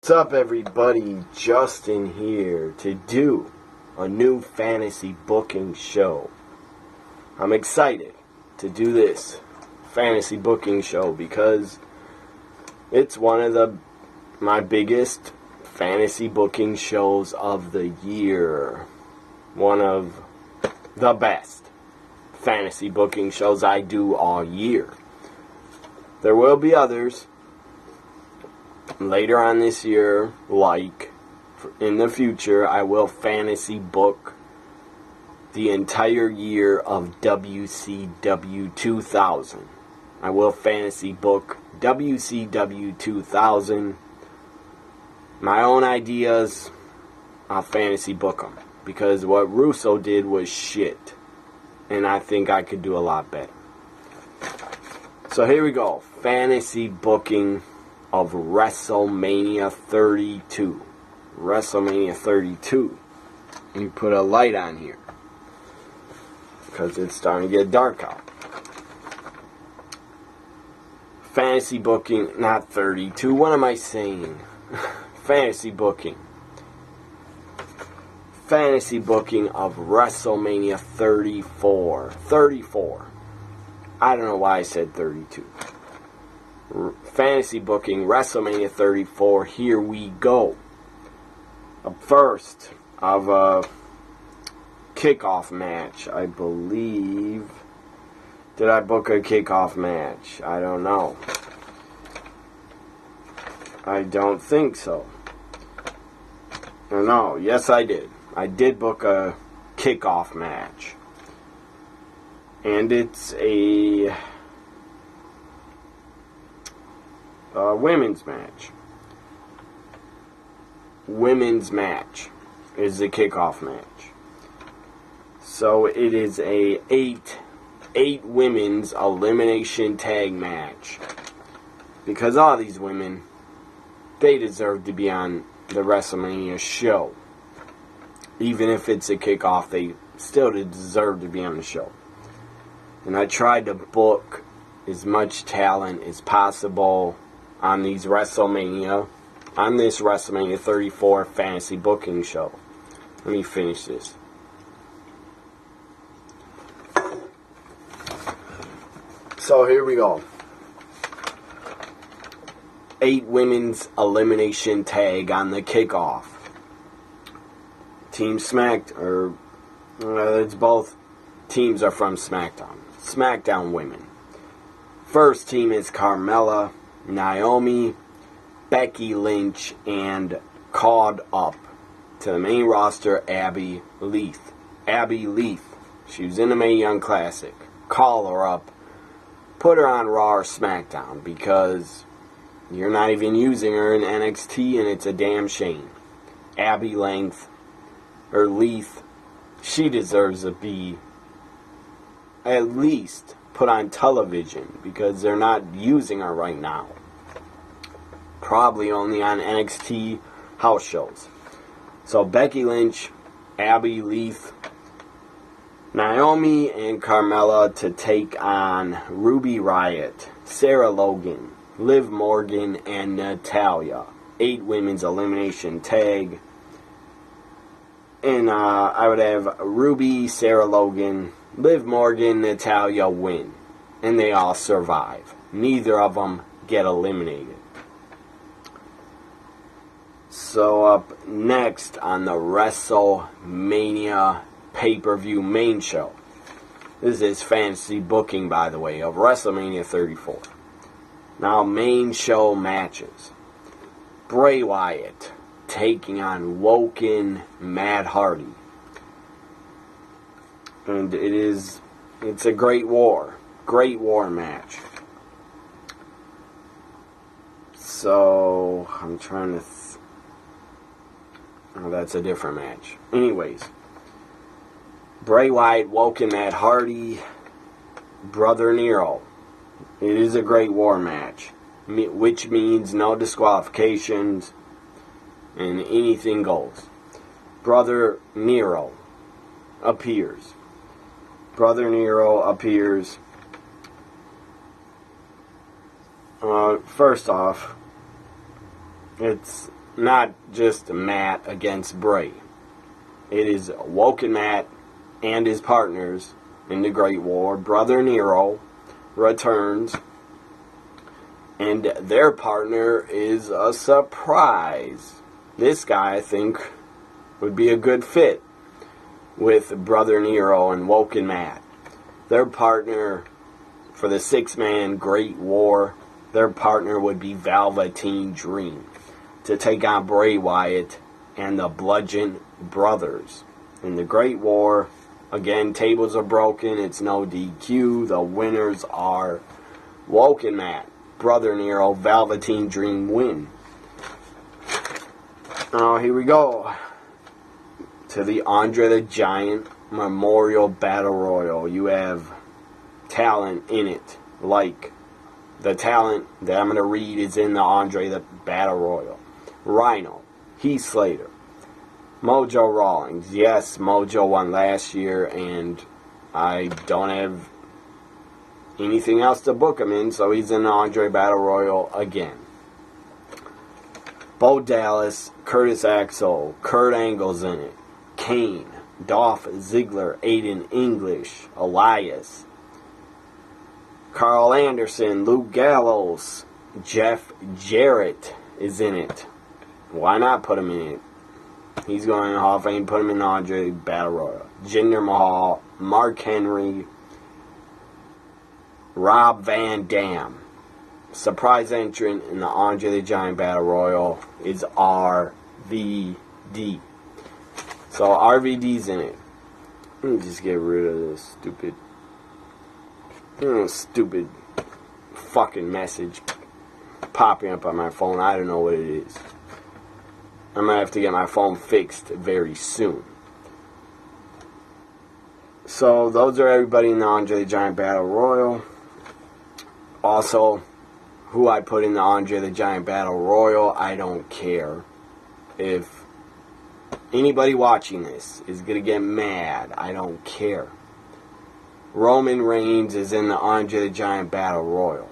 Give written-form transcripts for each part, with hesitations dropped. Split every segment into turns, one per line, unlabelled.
What's up, everybody? Justin here to do a new fantasy booking show. I'm excited to do this fantasy booking show because it's one of my biggest fantasy booking shows of the year. One of the best fantasy booking shows I do all year. There will be others later on this year, like in the future. I will fantasy book the entire year of WCW 2000. I will fantasy book WCW 2000. My own ideas, I'll fantasy book them. Because what Russo did was shit. And I think I could do a lot better. So here we go. Fantasy booking of WrestleMania 32. WrestleMania 32. Let me put a light on here, because it's starting to get dark out. Fantasy booking, not 32. What am I saying? Fantasy booking. Fantasy booking of WrestleMania 34. 34. I don't know why I said 32. Fantasy booking WrestleMania 34. Here we go. Up first of a kickoff match, I believe. Did I book a kickoff match? I don't know. I don't think so. No, yes I did. I did book a kickoff match. And it's a women's match. Women's match is the kickoff match. So it is a eight women's elimination tag match. Because all these women, they deserve to be on the WrestleMania show. Even if it's a kickoff, they still deserve to be on the show. And I tried to book as much talent as possible on this WrestleMania 34 fantasy booking show. Let me finish this. So here we go. 8 women's elimination tag on the kickoff. Team it's both teams are from SmackDown. SmackDown women. First team is Carmella, Naomi, Becky Lynch, and called up to the main roster, Abby Leith. Abby Leith. She was in the Mae Young Classic. Call her up. Put her on Raw or SmackDown, because you're not even using her in NXT, and it's a damn shame. Abby Leith, she deserves to be at least put on television, because they're not using her right now. Probably only on NXT house shows. So Becky Lynch, Abby Leith, Naomi, and Carmella to take on Ruby Riott, Sarah Logan, Liv Morgan, and Natalya. 8 women's elimination tag. And I would have Ruby, Sarah Logan, Liv Morgan, Natalya win. And they all survive. Neither of them get eliminated. So up next on the WrestleMania pay-per-view main show. This is fantasy booking, by the way, of WrestleMania 34. Now, main show matches. Bray Wyatt taking on Woken Matt Hardy. And it's a great war match. So, I'm trying to oh, that's a different match. Anyways, Bray Wyatt, Woken Matt Hardy, Brother Nero. It is a great war match, which means no disqualifications and anything goes. Brother Nero appears. First off, it's not just Matt against Bray. It is Woken Matt and his partners in the Great War. Brother Nero returns, and their partner is a surprise. This guy, I think, would be a good fit with Brother Nero and Woken Matt. Their partner for the six-man Great War, their partner would be Velveteen Dream to take on Bray Wyatt and the Bludgeon Brothers. In the Great War, again, tables are broken. It's no DQ. The winners are Woken Matt, Brother Nero, Velveteen Dream win. Oh, here we go to the Andre the Giant Memorial Battle Royal. You have talent in it, like the talent that I'm going to read is in the Andre the Battle Royal. Rhino, Heath Slater, Mojo Rawlings. Yes, Mojo won last year, and I don't have anything else to book him in, so he's in the Andre Battle Royal again. Bo Dallas, Curtis Axel, Kurt Angle's in it. Kane, Dolph Ziggler, Aiden English, Elias, Carl Anderson, Luke Gallows, Jeff Jarrett is in it. Why not put him in it? He's going in the Hall of Fame. Put him in the Andre Battle Royal. Jinder Mahal, Mark Henry, Rob Van Dam. Surprise entrant in the Andre the Giant Battle Royal is RVD. So RVD's in it. Let me just get rid of this stupid fucking message popping up on my phone. I don't know what it is. I'm going to have to get my phone fixed very soon. So those are everybody in the Andre the Giant Battle Royal. Also, who I put in the Andre the Giant Battle Royal, I don't care. If anybody watching this is going to get mad, I don't care. Roman Reigns is in the Andre the Giant Battle Royal.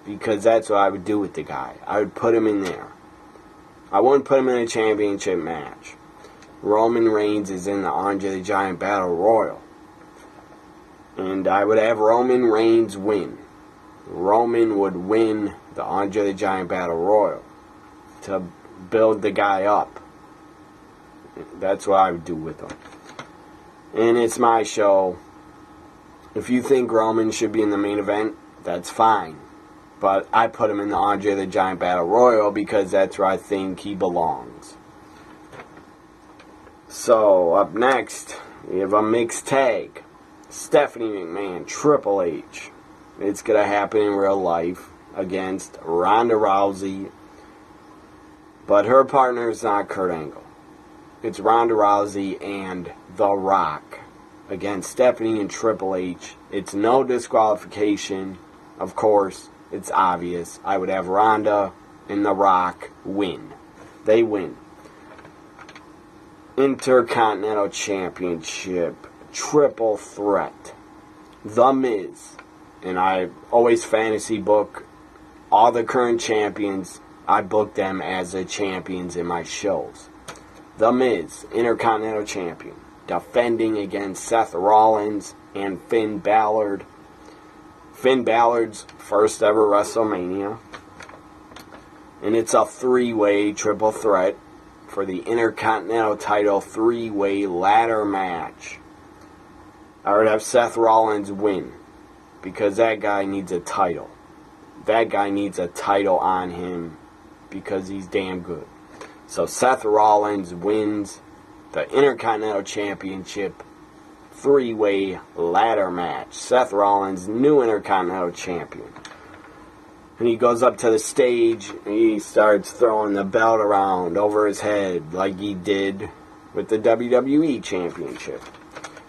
Because that's what I would do with the guy. I would put him in there. I wouldn't put him in a championship match. Roman Reigns is in the Andre the Giant Battle Royal. And I would have Roman Reigns win. Roman would win the Andre the Giant Battle Royal to build the guy up. That's what I would do with him. And it's my show. If you think Roman should be in the main event, that's fine. But I put him in the Andre the Giant Battle Royal because that's where I think he belongs. So, up next, we have a mixed tag. Stephanie McMahon, Triple H. It's going to happen in real life against Ronda Rousey. But her partner is not Kurt Angle. It's Ronda Rousey and The Rock against Stephanie and Triple H. It's no disqualification. Of course, it's obvious. I would have Ronda and The Rock win. They win. Intercontinental Championship. Triple threat. The Miz. And I always fantasy book all the current champions. I book them as the champions in my shows. The Miz, Intercontinental Champion, defending against Seth Rollins and Finn Balor. Finn Balor's first ever WrestleMania. And it's a three-way triple threat for the Intercontinental title three-way ladder match. I would have Seth Rollins win because that guy needs a title. That guy needs a title on him because he's damn good. So Seth Rollins wins the Intercontinental Championship three-way ladder match. Seth Rollins, new Intercontinental Champion. And he goes up to the stage and he starts throwing the belt around over his head like he did with the WWE Championship.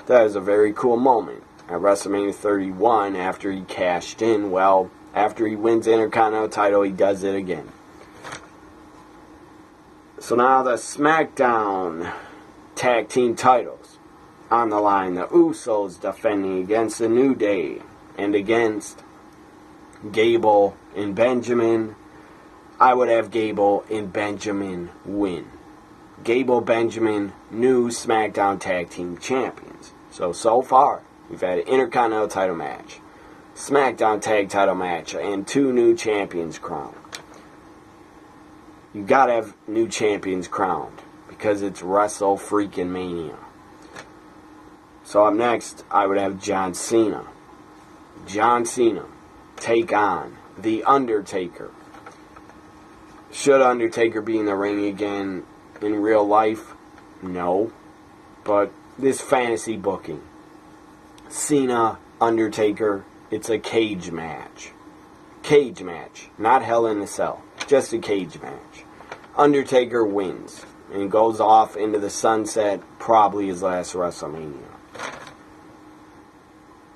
That is a very cool moment. At WrestleMania 31, after he cashed in, well, after he wins the Intercontinental title, he does it again. So now the SmackDown Tag Team titles on the line. The Usos defending against the New Day and against Gable and Benjamin. I would have Gable and Benjamin win. Gable, Benjamin, new SmackDown Tag Team Champions. So far, we've had an Intercontinental title match, SmackDown Tag title match, and 2 new champions crowned. You gotta have new champions crowned because it's WrestleMania. So up next, I would have John Cena. John Cena take on The Undertaker. Should Undertaker be in the ring again in real life? No. But this fantasy booking, Cena, Undertaker, it's a cage match. Cage match, not Hell in a Cell. Just a cage match. Undertaker wins and goes off into the sunset, probably his last WrestleMania.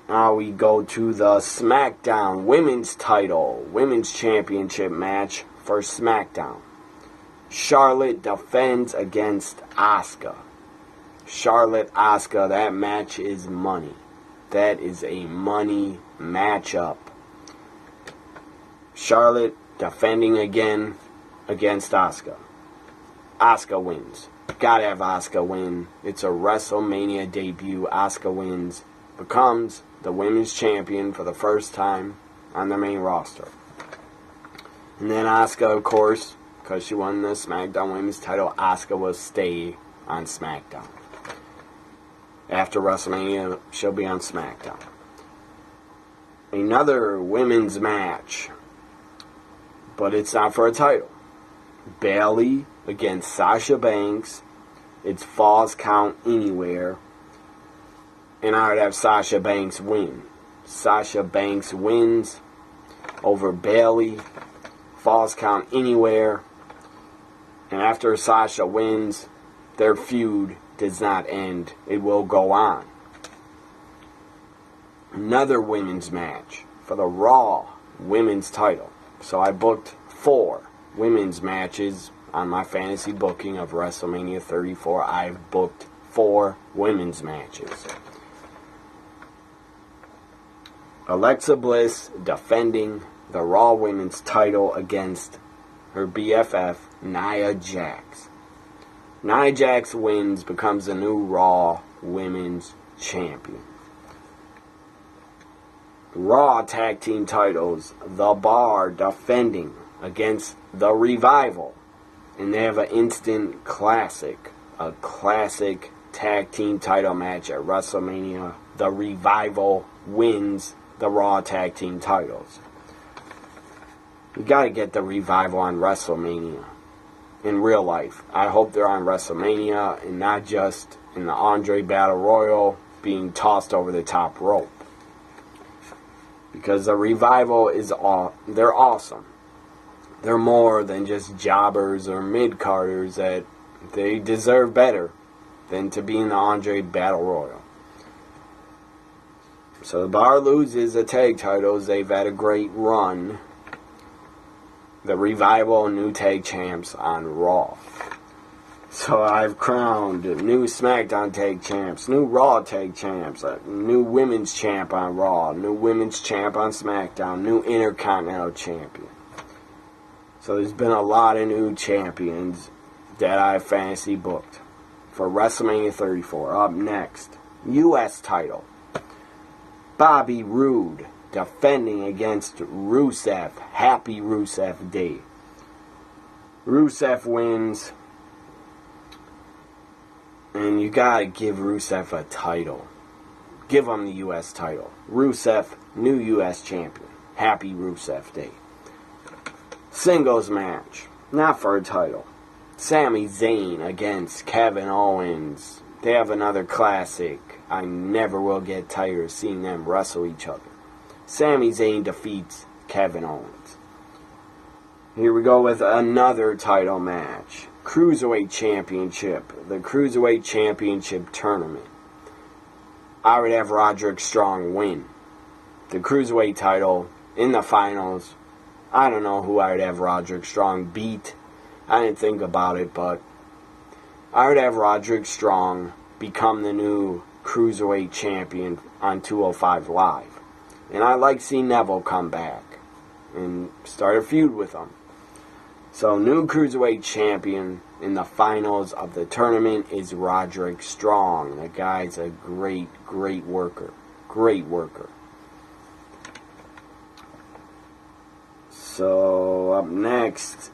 Now we go to the SmackDown Women's title, Women's Championship match for SmackDown. Charlotte defends against Asuka. Charlotte, Asuka, that match is money. That is a money matchup. Charlotte defending again against Asuka. Asuka wins. Gotta have Asuka win. It's a WrestleMania debut. Asuka wins. Becomes the women's champion for the first time on the main roster. And then Asuka, of course, because she won the SmackDown Women's title, Asuka will stay on SmackDown. After WrestleMania, she'll be on SmackDown. Another women's match, but it's not for a title. Bayley against Sasha Banks. It's Falls Count Anywhere. And I would have Sasha Banks win. Sasha Banks wins over Bayley. Falls Count Anywhere. And after Sasha wins, their feud does not end. It will go on. Another women's match for the Raw Women's title. So I booked 4 women's matches on my fantasy booking of WrestleMania 34. I've booked 4 women's matches. Alexa Bliss defending the Raw Women's title against her BFF, Nia Jax. Nia Jax wins, becomes the new Raw Women's Champion. Raw Tag Team titles, The Bar defending against The Revival. And they have an instant classic, a classic tag team title match at WrestleMania. The Revival wins the Raw Tag Team titles. You gotta get the Revival on WrestleMania. In real life. I hope they're on WrestleMania and not just in the Andre Battle Royal being tossed over the top rope. Because the Revival they're awesome. They're more than just jobbers or mid-carders. That they deserve better than to be in the Andre Battle Royal. So the Bar loses the tag titles. They've had a great run. The Revival, new tag champs on Raw. So I've crowned new SmackDown tag champs, new Raw tag champs, new women's champ on Raw, new women's champ on SmackDown, new Intercontinental champion. So there's been a lot of new champions that I've fantasy booked for WrestleMania 34. Up next, U.S. title. Bobby Roode defending against Rusev. Happy Rusev Day. Rusev wins. And you gotta give Rusev a title. Give him the U.S. title. Rusev, new U.S. champion. Happy Rusev Day. Singles match. Not for a title. Sami Zayn against Kevin Owens. They have another classic. I never will get tired of seeing them wrestle each other. Sami Zayn defeats Kevin Owens. Here we go with another title match. Cruiserweight Championship. The Cruiserweight Championship Tournament. I would have Roderick Strong win the Cruiserweight title in the finals. I don't know who I would have Roderick Strong beat. I didn't think about it, but I would have Roderick Strong become the new Cruiserweight Champion on 205 Live. And I like seeing Neville come back and start a feud with him. So, new Cruiserweight champion in the finals of the tournament is Roderick Strong. The guy's a great worker. Great worker. So, up next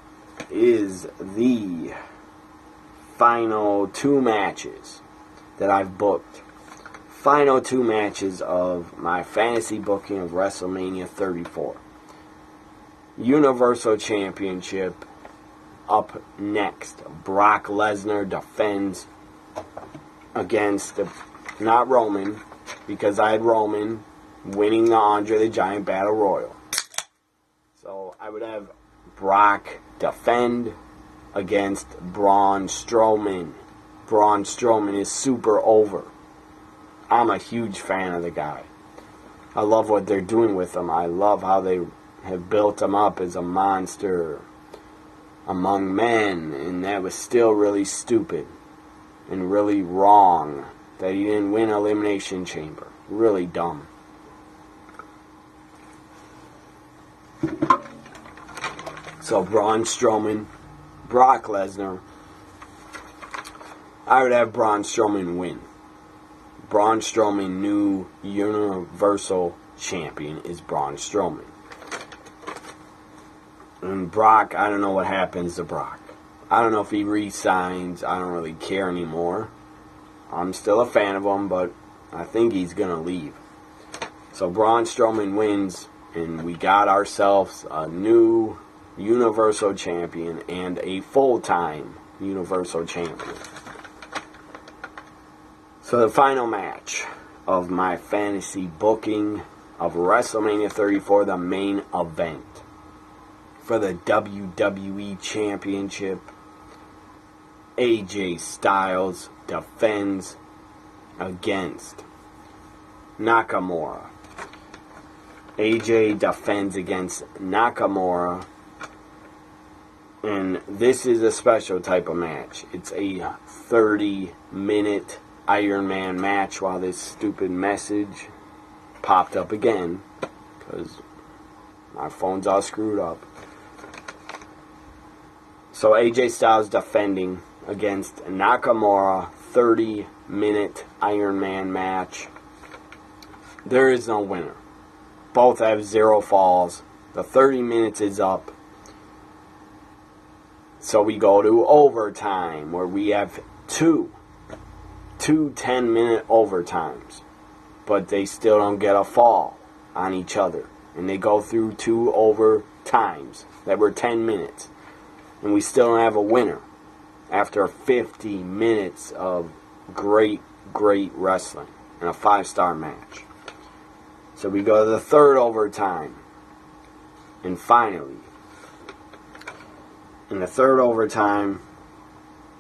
is the final 2 matches that I've booked. Final 2 matches of my fantasy booking of WrestleMania 34. Universal Championship up next. Brock Lesnar defends against, not Roman, because I had Roman winning the Andre the Giant Battle Royal. So I would have Brock defend against Braun Strowman. Braun Strowman is super over. I'm a huge fan of the guy. I love what they're doing with him. I love how they have built him up as a monster among men, and that was still really stupid and really wrong that he didn't win Elimination Chamber. Really dumb. So Braun Strowman, Brock Lesnar. I would have Braun Strowman win. Braun Strowman, new Universal Champion, is Braun Strowman. And Brock, I don't know what happens to Brock. I don't know if he re-signs. I don't really care anymore. I'm still a fan of him, but I think he's going to leave. So Braun Strowman wins, and we got ourselves a new Universal Champion and a full-time Universal Champion. So the final match of my fantasy booking of WrestleMania 34, the main event for the WWE Championship, AJ Styles defends against Nakamura. AJ defends against Nakamura, and this is a special type of match. It's a 30-minute Iron Man match. While this stupid message popped up again, because my phone's all screwed up. So AJ Styles defending against Nakamura, 30-minute Iron Man match. There is no winner. Both have 0 falls. The 30 minutes is up. So we go to overtime, where we have two 10-minute overtimes. But they still don't get a fall on each other. And they go through 2 overtimes that were 10 minutes. And we still don't have a winner after 50 minutes of great wrestling and a 5-star match. So we go to the 3rd overtime. And finally, in the 3rd overtime,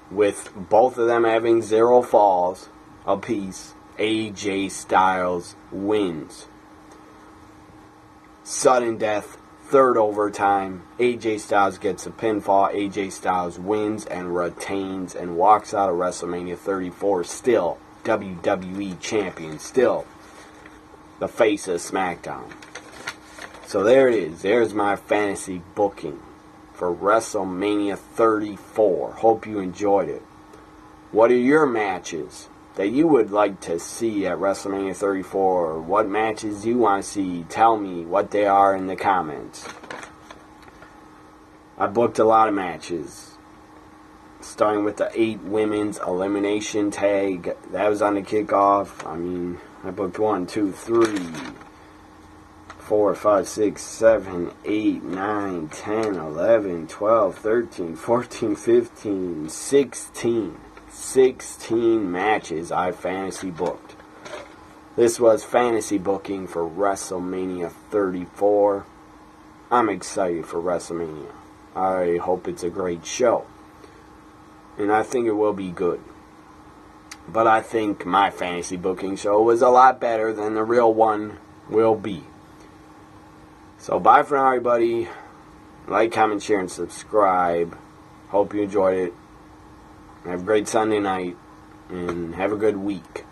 with both of them having 0 falls apiece, AJ Styles wins. Sudden death, 3rd overtime. AJ Styles gets a pinfall. AJ Styles wins and retains and walks out of WrestleMania 34 still WWE Champion, still the face of SmackDown. So there it is. There's my fantasy booking for WrestleMania 34. Hope you enjoyed it. What are your matches that you would like to see at WrestleMania 34? What matches you want to see? Tell me what they are in the comments. I booked a lot of matches, starting with the 8 women's elimination tag. That was on the kickoff. I booked 1, 2, 3, 4, 5, 6, 7, 8, 9, 10, 11, 12, 13, 14, 15, 16. 16 matches I fantasy booked. This was fantasy booking for WrestleMania 34. I'm excited for WrestleMania. I hope it's a great show. And I think it will be good. But I think my fantasy booking show was a lot better than the real one will be. So bye for now, everybody. Like, comment, share, and subscribe. Hope you enjoyed it. Have a great Sunday night. And have a good week.